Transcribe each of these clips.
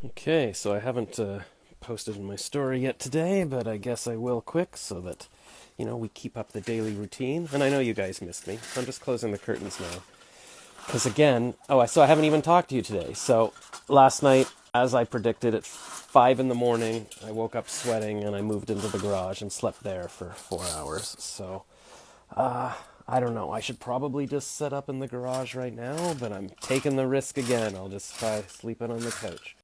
Okay, so I haven't posted in my story yet today, but I guess I will quick so that, we keep up the daily routine. And I know you guys missed me, so I'm just closing the curtains now. Because again, so I haven't even talked to you today. So last night, as I predicted, at 5 in the morning, I woke up sweating and I moved into the garage and slept there for 4 hours. So I don't know. I should probably just set up in the garage right now, but I'm taking the risk again. I'll just try sleeping on the couch.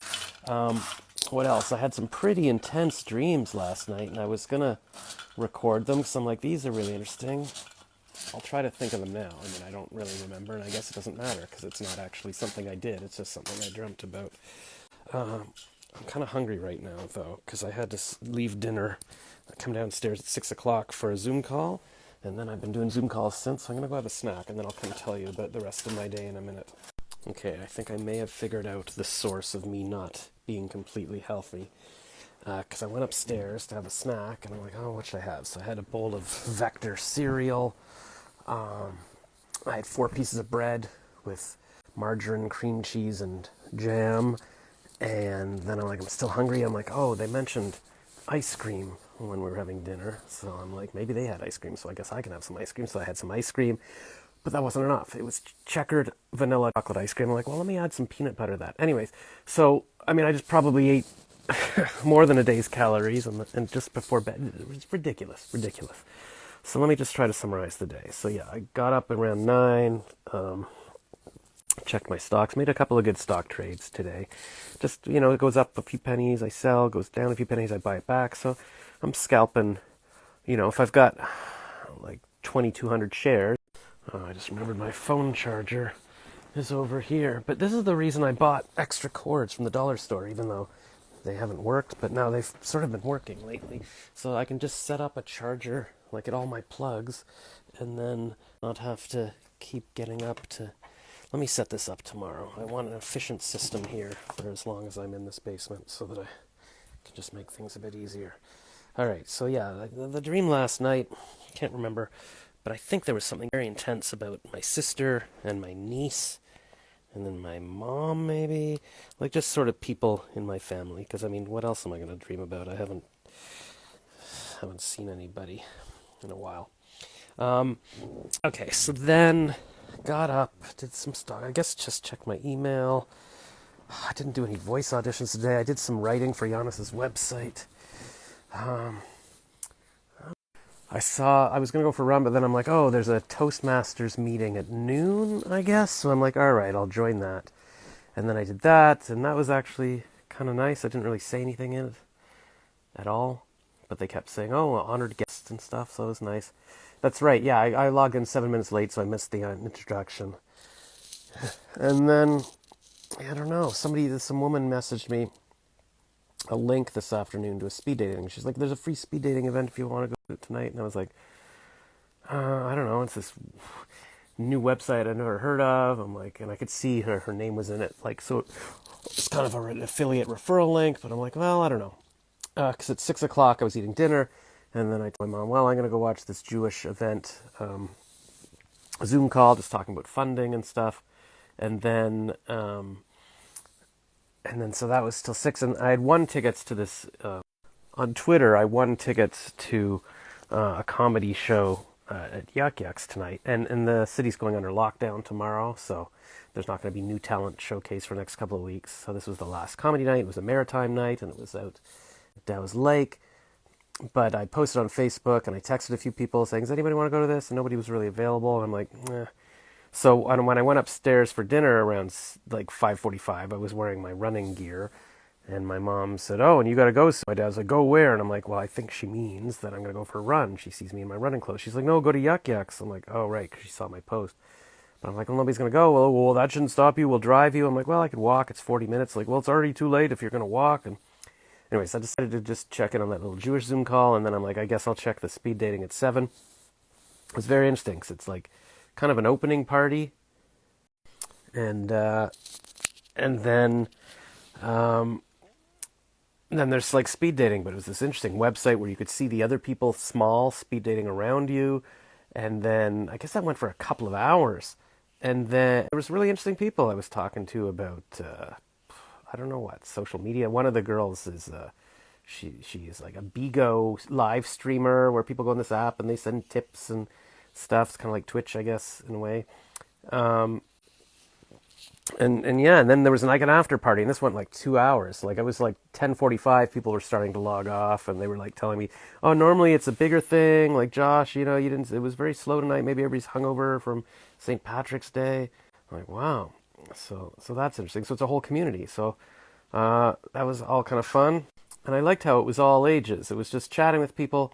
What else? I had some pretty intense dreams last night, and I was gonna record them because I'm like, these are really interesting. I'll try to think of them now. I mean, I don't really remember, and I guess it doesn't matter because it's not actually something I did. It's just something I dreamt about. I'm kind of hungry right now, though, because I had to leave dinner. I come downstairs at 6 o'clock for a Zoom call, and then I've been doing Zoom calls since, so I'm going to go have a snack, and then I'll come tell you about the rest of my day in a minute. Okay, I think I may have figured out the source of me not being completely healthy. Because I went upstairs to have a snack, and I'm like, oh, what should I have? So I had a bowl of Vector cereal. I had 4 pieces of bread with margarine, cream cheese, and jam. And then I'm like, I'm still hungry. I'm like, oh, they mentioned ice cream when we were having dinner. So I'm like, maybe they had ice cream, so I guess I can have some ice cream. So I had some ice cream. But that wasn't enough. It was checkered vanilla chocolate ice cream. I'm like, well, let me add some peanut butter to that. Anyways, so, I mean, I just probably ate more than a day's calories and just before bed. It was ridiculous, ridiculous. So let me just try to summarize the day. So yeah, I got up around 9, checked my stocks, made a couple of good stock trades today. Just, it goes up a few pennies, I sell, goes down a few pennies, I buy it back. So I'm scalping, if I've got like 2,200 shares. Oh, I just remembered my phone charger is over here. But this is the reason I bought extra cords from the dollar store, even though they haven't worked. But now they've sort of been working lately. So I can just set up a charger, like at all my plugs, and then not have to keep getting up to... Let me set this up tomorrow. I want an efficient system here for as long as I'm in this basement so that I can just make things a bit easier. All right, so yeah, the dream last night, can't remember, but I think there was something very intense about my sister and my niece, and then my mom, maybe, like just sort of people in my family. Because I mean, what else am I going to dream about? I haven't seen anybody in a while. Okay, so then got up, did some stuff. I guess just checked my email. I didn't do any voice auditions today. I did some writing for Giannis's website. I was going to go for a run, but then I'm like, oh, there's a Toastmasters meeting at noon, I guess. So I'm like, all right, I'll join that. And then I did that, and that was actually kind of nice. I didn't really say anything in it at all, but they kept saying, oh, honored guests and stuff, so it was nice. That's right, yeah, I logged in 7 minutes late, so I missed the introduction. And then, I don't know, some woman messaged me a link this afternoon to a speed dating. She's like, there's a free speed dating event if you want to go to it tonight. And I was like, I don't know, it's this new website I've never heard of. I'm like, and I could see her name was in it. Like, so it's kind of an affiliate referral link, but I'm like, well, I don't know. Because at 6 o'clock I was eating dinner, and then I told my mom, well, I'm going to go watch this Jewish event, Zoom call, just talking about funding and stuff. And then so that was till 6, and I had won tickets to this, on Twitter, I won tickets to a comedy show at Yuck Yucks tonight, and the city's going under lockdown tomorrow, so there's not going to be new talent showcase for the next couple of weeks. So this was the last comedy night. It was a maritime night, and it was out at Dow's Lake. But I posted on Facebook, and I texted a few people saying, does anybody want to go to this? And nobody was really available, and I'm like, eh. So when I went upstairs for dinner around like 5:45, I was wearing my running gear, and my mom said, oh, and you got to go. So my dad was like, go where? And I'm like, well, I think she means that I'm going to go for a run. She sees me in my running clothes. She's like, no, go to Yuck Yucks. I'm like, oh, right, because she saw my post. But I'm like, well, nobody's going to go. Well, that shouldn't stop you. We'll drive you. I'm like, well, I could walk. It's 40 minutes. Like, well, it's already too late if you're going to walk. And anyways, I decided to just check in on that little Jewish Zoom call, and then I'm like, I guess I'll check the speed dating at 7. It was very interesting because it's like kind of an opening party. And then there's like speed dating, but it was this interesting website where you could see the other people small speed dating around you. And then I guess that went for a couple of hours. And then there was really interesting people I was talking to about, I don't know what, social media. One of the girls is she is like a Bigo live streamer where people go on this app and they send tips and stuff. It's kind of like Twitch, I guess, in a way. Um, and yeah, and then there was like an after party, and this went like 2 hours. Like it was like 10:45, people were starting to log off, and they were like telling me, "Oh, normally it's a bigger thing. Like Josh, you didn't. It was very slow tonight. Maybe everybody's hungover from St. Patrick's Day." I'm like, wow. So that's interesting. So it's a whole community. So that was all kind of fun, and I liked how it was all ages. It was just chatting with people,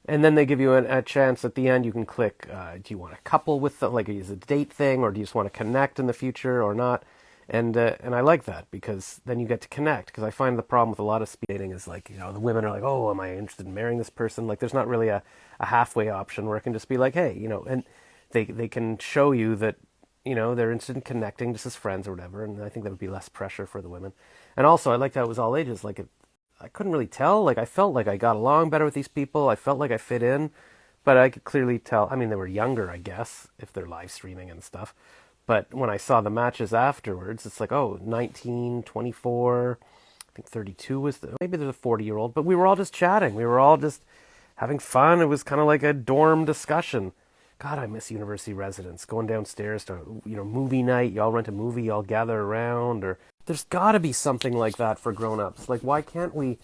and then they give you a chance at the end. You can click. Do you want to couple with the, like, is it a date thing, or do you just want to connect in the future or not? And I like that because then you get to connect. Because I find the problem with a lot of speed dating is like, the women are like, oh, am I interested in marrying this person? Like, there's not really a halfway option where it can just be like, hey, and they can show you that they're interested in connecting just as friends or whatever. And I think that would be less pressure for the women. And also, I liked how it was all ages. Like, I couldn't really tell. Like, I felt like I got along better with these people. I felt like I fit in, but I could clearly tell. I mean, they were younger, I guess, if they're live streaming and stuff. But when I saw the matches afterwards, it's like, oh, 19, 24, I think 32 was maybe there's a 40-year-old, but we were all just chatting. We were all just having fun. It was kind of like a dorm discussion. God, I miss university residence, going downstairs to, movie night. Y'all rent a movie, y'all gather around, or there's got to be something like that for grown-ups. Like, why can't we,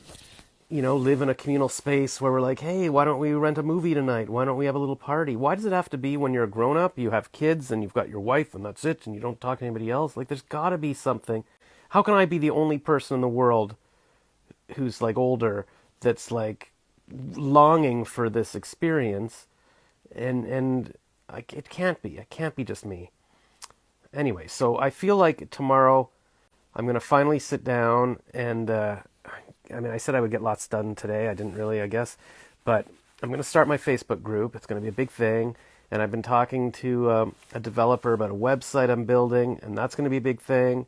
live in a communal space where we're like, hey, why don't we rent a movie tonight? Why don't we have a little party? Why does it have to be when you're a grown-up, you have kids, and you've got your wife, and that's it, and you don't talk to anybody else? Like, there's got to be something. How can I be the only person in the world who's, like, older that's, like, longing for this experience? And it can't be. It can't be just me. Anyway, so I feel like tomorrow I'm going to finally sit down and, I said I would get lots done today. I didn't really, I guess. But I'm going to start my Facebook group. It's going to be a big thing. And I've been talking to a developer about a website I'm building, and that's going to be a big thing.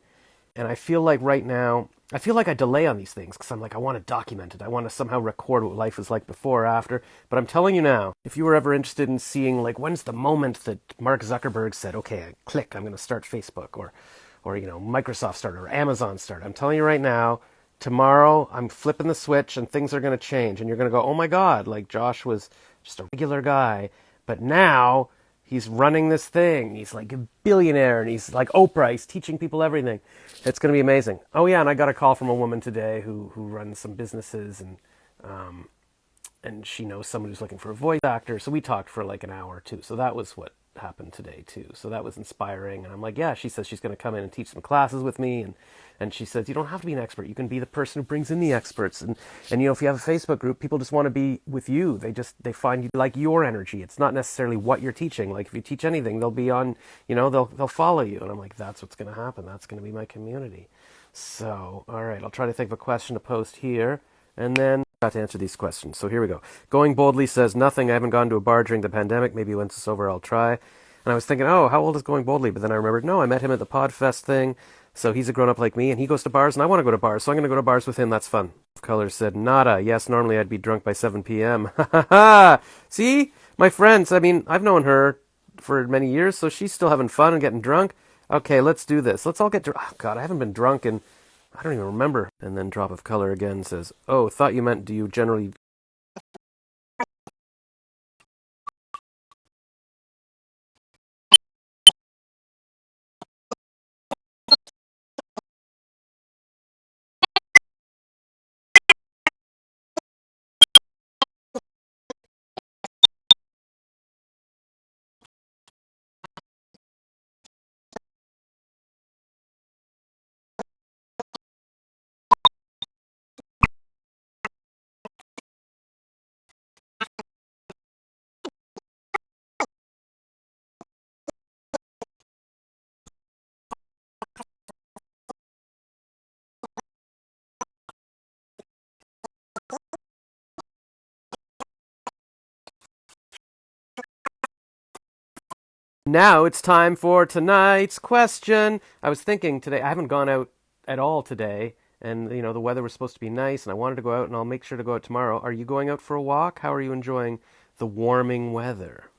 And I feel like right now, I delay on these things because I'm like, I want to document it. I want to somehow record what life was like before or after. But I'm telling you now, if you were ever interested in seeing, like, when's the moment that Mark Zuckerberg said, okay, click, I'm going to start Facebook, or Microsoft started, or Amazon started. I'm telling you right now, tomorrow I'm flipping the switch and things are going to change. And you're going to go, oh my God, like Josh was just a regular guy. But now he's running this thing. He's like a billionaire, and he's like Oprah. He's teaching people everything. It's going to be amazing. Oh yeah, and I got a call from a woman today who runs some businesses, and she knows someone who's looking for a voice actor. So we talked for like an hour or two. So that was what happened today too. So that was inspiring. And I'm like, yeah. She says she's going to come in and teach some classes with me, and she says, you don't have to be an expert. You can be the person who brings in the experts. And if you have a Facebook group, people just want to be with you. They find you like your energy. It's not necessarily what you're teaching. Like if you teach anything, they'll be on, they'll follow you. And I'm like, that's what's going to happen. That's going to be my community. So, all right, I'll try to think of a question to post here. And then I got to answer these questions. So here we go. Going Boldly says, nothing. I haven't gone to a bar during the pandemic. Maybe once it's over, I'll try. And I was thinking, oh, how old is Going Boldly? But then I remembered, no, I met him at the Podfest thing. So he's a grown-up like me, and he goes to bars, and I want to go to bars, so I'm going to go to bars with him. That's fun. Color said, nada. Yes, normally I'd be drunk by 7 p.m. Ha ha ha! See? My friends, I've known her for many years, so she's still having fun and getting drunk. Okay, let's do this. Let's all get drunk. Oh, God, I haven't been drunk in, I don't even remember. And then Drop of Color again says, oh, thought you meant, do you generally... Now it's time for tonight's question. I was thinking today, I haven't gone out at all today, and the weather was supposed to be nice, and I wanted to go out, and I'll make sure to go out tomorrow. Are you going out for a walk? How are you enjoying the warming weather?